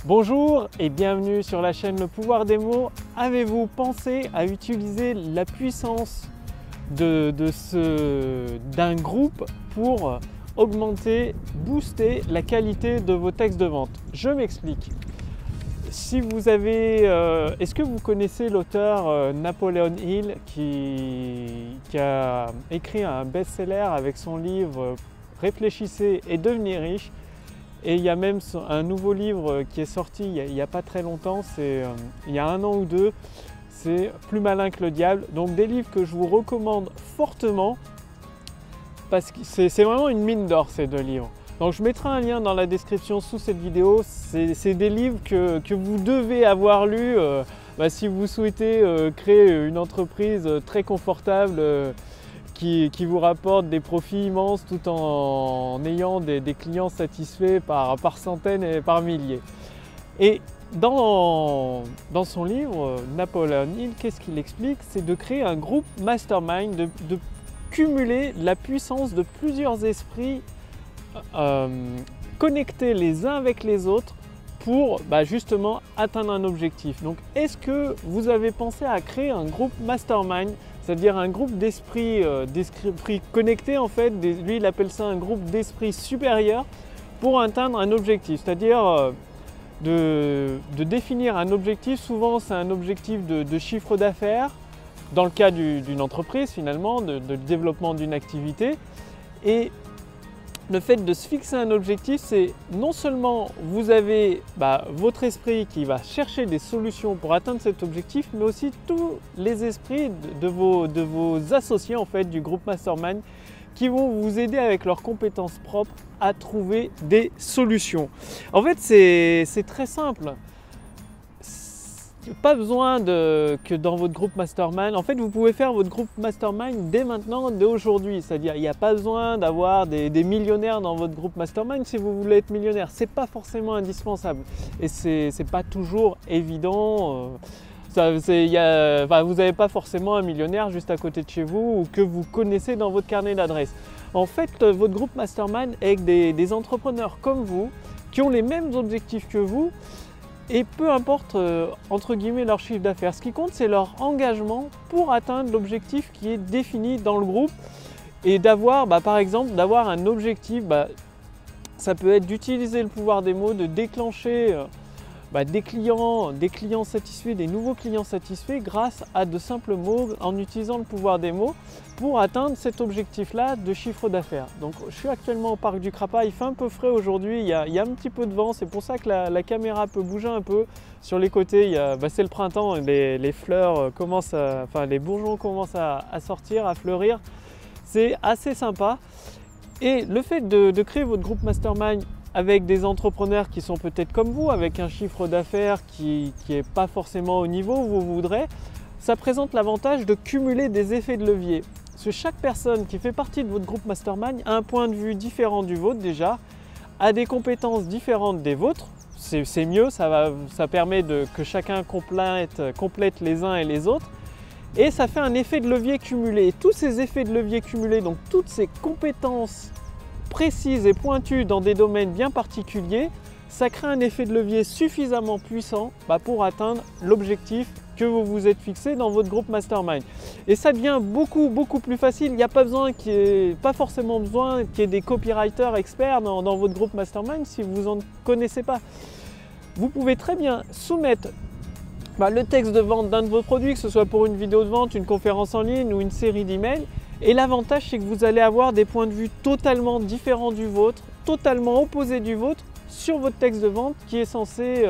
Bonjour et bienvenue sur la chaîne Le Pouvoir des mots. Avez-vous pensé à utiliser la puissance d'un groupe pour augmenter, booster la qualité de vos textes de vente? Je m'explique. Si vous avez, est-ce que vous connaissez l'auteur Napoleon Hill qui a écrit un best-seller avec son livre Réfléchissez et devenez riche? Et il y a même un nouveau livre qui est sorti il n'y a pas très longtemps, il y a 1 an ou 2, c'est Plus malin que le diable. Donc des livres que je vous recommande fortement parce que c'est vraiment une mine d'or ces 2 livres. Donc je mettrai un lien dans la description sous cette vidéo. C'est des livres que vous devez avoir lus si vous souhaitez créer une entreprise très confortable qui vous rapporte des profits immenses tout en ayant des clients satisfaits par centaines et par milliers. Et dans son livre, Napoleon Hill, qu'est-ce qu'il explique? C'est de créer un groupe mastermind, de cumuler la puissance de plusieurs esprits connectés les uns avec les autres pour justement atteindre un objectif. Donc est-ce que vous avez pensé à créer un groupe mastermind, c'est-à-dire un groupe d'esprits connectés en fait, lui il appelle ça un groupe d'esprits supérieurs pour atteindre un objectif, c'est-à-dire de définir un objectif. Souvent c'est un objectif de chiffre d'affaires, dans le cas d'une entreprise finalement, de développement d'une activité. Et le fait de se fixer un objectif, c'est non seulement vous avez votre esprit qui va chercher des solutions pour atteindre cet objectif, mais aussi tous les esprits de vos associés en fait, du groupe Mastermind qui vont vous aider avec leurs compétences propres à trouver des solutions. En fait, c'est très simple. Pas besoin que dans votre groupe mastermind, en fait vous pouvez faire votre groupe mastermind dès maintenant, dès aujourd'hui, c'est-à-dire il n'y a pas besoin d'avoir des millionnaires dans votre groupe mastermind si vous voulez être millionnaire, c'est pas forcément indispensable et c'est pas toujours évident. Vous n'avez pas forcément un millionnaire juste à côté de chez vous ou que vous connaissez dans votre carnet d'adresses. En fait, votre groupe mastermind est avec des entrepreneurs comme vous qui ont les mêmes objectifs que vous. Et peu importe, entre guillemets, leur chiffre d'affaires. Ce qui compte, c'est leur engagement pour atteindre l'objectif qui est défini dans le groupe. Et d'avoir, par exemple, d'avoir un objectif, ça peut être d'utiliser le pouvoir des mots, de déclencher des clients satisfaits, des nouveaux clients satisfaits grâce à de simples mots en utilisant le pouvoir des mots pour atteindre cet objectif-là de chiffre d'affaires. Donc je suis actuellement au parc du Crapa, il fait un peu frais aujourd'hui, il y a un petit peu de vent, c'est pour ça que la caméra peut bouger un peu. Sur les côtés, c'est le printemps, les fleurs commencent les bourgeons commencent à sortir, à fleurir. C'est assez sympa. Et le fait de créer votre groupe Mastermind avec des entrepreneurs qui sont peut-être comme vous, avec un chiffre d'affaires qui n'est pas forcément au niveau où vous voudrez, ça présente l'avantage de cumuler des effets de levier. Parce que chaque personne qui fait partie de votre groupe Mastermind a un point de vue différent du vôtre déjà, a des compétences différentes des vôtres, c'est mieux, ça permet que chacun complète les uns et les autres, et ça fait un effet de levier cumulé. Et tous ces effets de levier cumulés, donc toutes ces compétences précises et pointues dans des domaines bien particuliers, ça crée un effet de levier suffisamment puissant pour atteindre l'objectif que vous vous êtes fixé dans votre groupe Mastermind. Et ça devient beaucoup plus facile. Il n'y a pas forcément besoin qu'il y ait des copywriters experts dans votre groupe Mastermind si vous n'en connaissez pas. Vous pouvez très bien soumettre le texte de vente d'un de vos produits, que ce soit pour une vidéo de vente, une conférence en ligne ou une série d'emails. Et l'avantage, c'est que vous allez avoir des points de vue totalement différents du vôtre, totalement opposés du vôtre, sur votre texte de vente qui est censé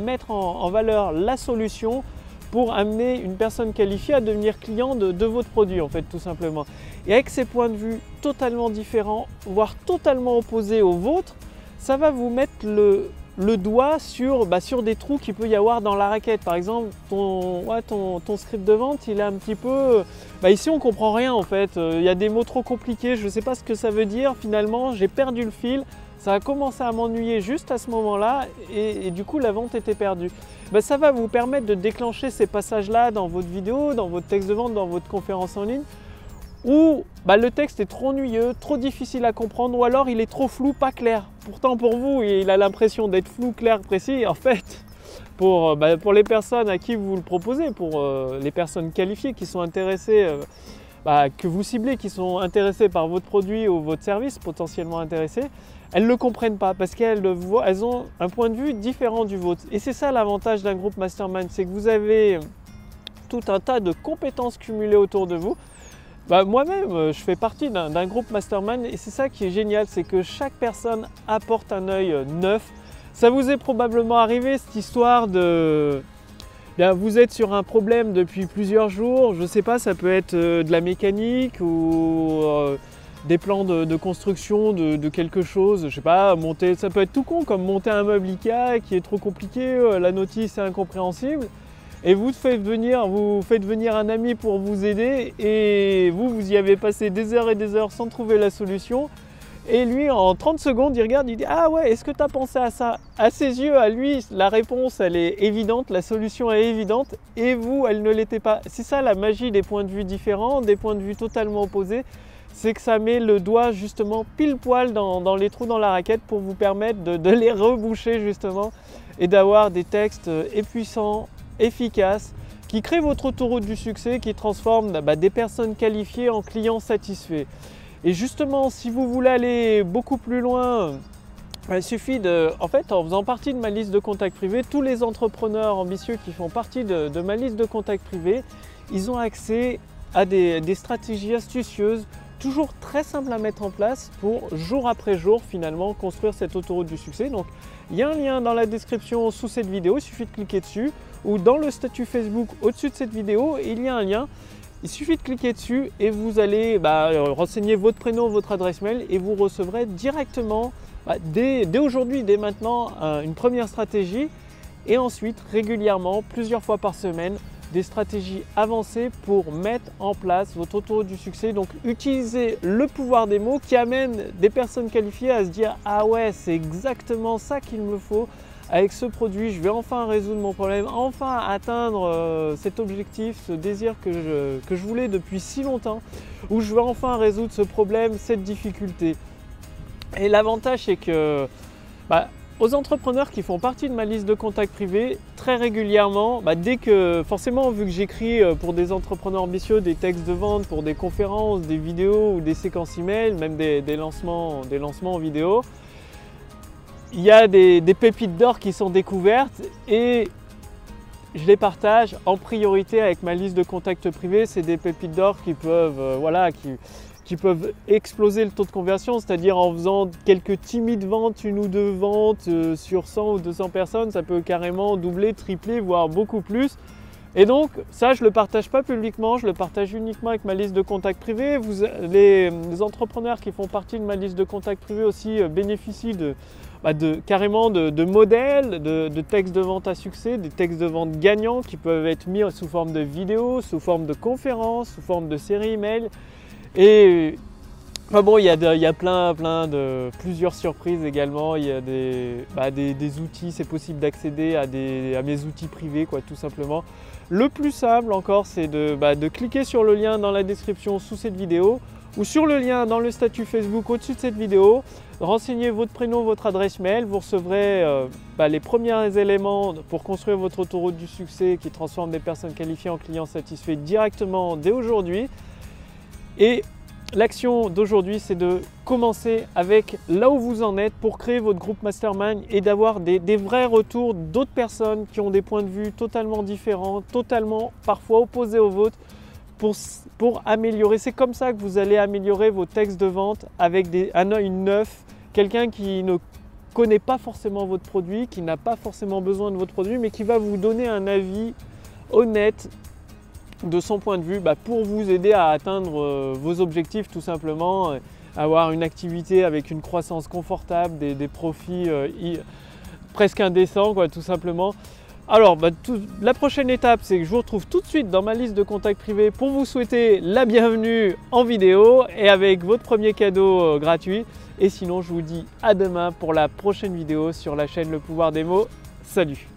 mettre en valeur la solution pour amener une personne qualifiée à devenir client de votre produit, en fait, tout simplement. Et avec ces points de vue totalement différents, voire totalement opposés aux vôtres, ça va vous mettre le doigt sur des trous qu'il peut y avoir dans la raquette. Par exemple, ton script de vente, il est un petit peu... ici, on ne comprend rien en fait. Il y a des mots trop compliqués, je ne sais pas ce que ça veut dire. Finalement, j'ai perdu le fil. Ça a commencé à m'ennuyer juste à ce moment-là et du coup, la vente était perdue. Ça va vous permettre de déclencher ces passages-là dans votre vidéo, dans votre texte de vente, dans votre conférence en ligne, où le texte est trop ennuyeux, trop difficile à comprendre, ou alors il est trop flou, pas clair. Pourtant pour vous, il a l'impression d'être flou, clair, précis. En fait, pour les personnes à qui vous le proposez, pour les personnes qualifiées qui sont intéressées, que vous ciblez, qui sont intéressées par votre produit ou votre service, potentiellement intéressées, elles ne le comprennent pas parce qu'elles ont un point de vue différent du vôtre. Et c'est ça l'avantage d'un groupe mastermind, c'est que vous avez tout un tas de compétences cumulées autour de vous. Moi-même, je fais partie d'un groupe mastermind et c'est ça qui est génial, c'est que chaque personne apporte un œil neuf. Ça vous est probablement arrivé cette histoire de... vous êtes sur un problème depuis plusieurs jours, je ne sais pas, ça peut être de la mécanique ou des plans de construction de quelque chose, je ne sais pas, ça peut être tout con comme monter un meuble Ikea qui est trop compliqué, la notice est incompréhensible. Et vous faites venir un ami pour vous aider et vous y avez passé des heures et des heures sans trouver la solution. Et lui, en 30 secondes, il regarde, il dit « Ah ouais, est-ce que tu as pensé à ça ?» À ses yeux, à lui, la réponse, elle est évidente, la solution est évidente et vous, elle ne l'était pas. C'est ça la magie des points de vue différents, des points de vue totalement opposés. C'est que ça met le doigt justement pile poil dans les trous dans la raquette pour vous permettre de les reboucher justement et d'avoir des textes puissants, efficace, qui crée votre autoroute du succès, qui transforme des personnes qualifiées en clients satisfaits. Et justement, si vous voulez aller beaucoup plus loin, il suffit en faisant partie de ma liste de contacts privés, tous les entrepreneurs ambitieux qui font partie de ma liste de contacts privés, ils ont accès à des stratégies astucieuses, toujours très simples à mettre en place pour jour après jour finalement construire cette autoroute du succès. Donc il y a un lien dans la description sous cette vidéo, il suffit de cliquer dessus, ou dans le statut Facebook au-dessus de cette vidéo, il y a un lien. Il suffit de cliquer dessus et vous allez renseigner votre prénom, votre adresse mail et vous recevrez directement, dès aujourd'hui, dès maintenant, une première stratégie et ensuite régulièrement, plusieurs fois par semaine, des stratégies avancées pour mettre en place votre autoroute du succès. Donc utilisez le pouvoir des mots qui amène des personnes qualifiées à se dire « Ah ouais, c'est exactement ça qu'il me faut. Avec ce produit, je vais enfin résoudre mon problème, enfin atteindre cet objectif, ce désir que je voulais depuis si longtemps, ou je vais enfin résoudre ce problème, cette difficulté. » Et l'avantage, c'est que aux entrepreneurs qui font partie de ma liste de contacts privés, très régulièrement, dès que, forcément, vu que j'écris pour des entrepreneurs ambitieux des textes de vente, pour des conférences, des vidéos ou des séquences email, même des lancements en vidéo, il y a des pépites d'or qui sont découvertes et je les partage en priorité avec ma liste de contacts privés. C'est des pépites d'or qui peuvent, qui peuvent exploser le taux de conversion, c'est-à-dire en faisant quelques timides ventes, une ou deux ventes sur 100 ou 200 personnes, ça peut carrément doubler, tripler, voire beaucoup plus. Et donc ça, je ne le partage pas publiquement, je le partage uniquement avec ma liste de contacts privés. Les entrepreneurs qui font partie de ma liste de contacts privés aussi bénéficient carrément de modèles, de textes de vente à succès, des textes de vente gagnants qui peuvent être mis sous forme de vidéos, sous forme de conférences, sous forme de séries email. Et il y a plusieurs surprises également. Il y a des outils, c'est possible d'accéder à mes outils privés, tout simplement. Le plus simple encore, c'est de cliquer sur le lien dans la description sous cette vidéo ou sur le lien dans le statut Facebook au-dessus de cette vidéo. Renseignez votre prénom, votre adresse mail, vous recevrez les premiers éléments pour construire votre autoroute du succès qui transforme des personnes qualifiées en clients satisfaits directement dès aujourd'hui. Et l'action d'aujourd'hui, c'est de commencer avec là où vous en êtes pour créer votre groupe mastermind et d'avoir des vrais retours d'autres personnes qui ont des points de vue totalement différents, totalement parfois opposés aux vôtres pour améliorer. C'est comme ça que vous allez améliorer vos textes de vente avec un œil neuf, quelqu'un qui ne connaît pas forcément votre produit, qui n'a pas forcément besoin de votre produit, mais qui va vous donner un avis honnête de son point de vue pour vous aider à atteindre vos objectifs tout simplement, avoir une activité avec une croissance confortable, des profits presque indécents tout simplement. Alors la prochaine étape, c'est que je vous retrouve tout de suite dans ma liste de contacts privés pour vous souhaiter la bienvenue en vidéo et avec votre premier cadeau gratuit. Et sinon, je vous dis à demain pour la prochaine vidéo sur la chaîne Le Pouvoir des Mots. Salut!